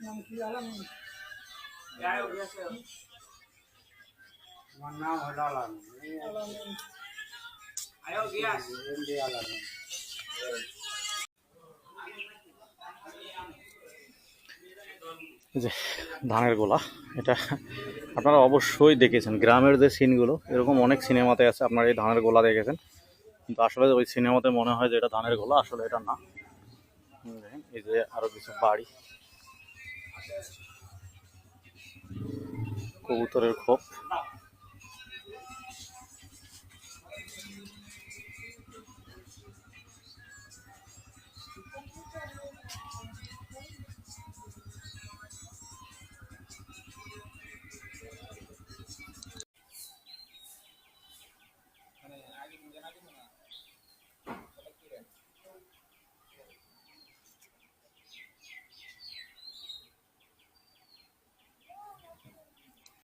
নাম কি আলামিন? আমার নাম হলো আলামিন। আলামিন। এমডি আলামিন। যে ধানের গোলা, এটা আপনারা অবশ্যই দেখেছেন। গ্রামের যে সিনগুলো এরকম অনেক সিনেমাতে আছে, আপনারা এই ধানের গোলা দেখেছেন, কিন্তু আসলে ওই সিনেমাতে মনে হয় যে এটা ধানের গোলা, আসলে এটা না। দেখেন এই যে আরো কিছু বাড়ি, কবুতরের খোপ।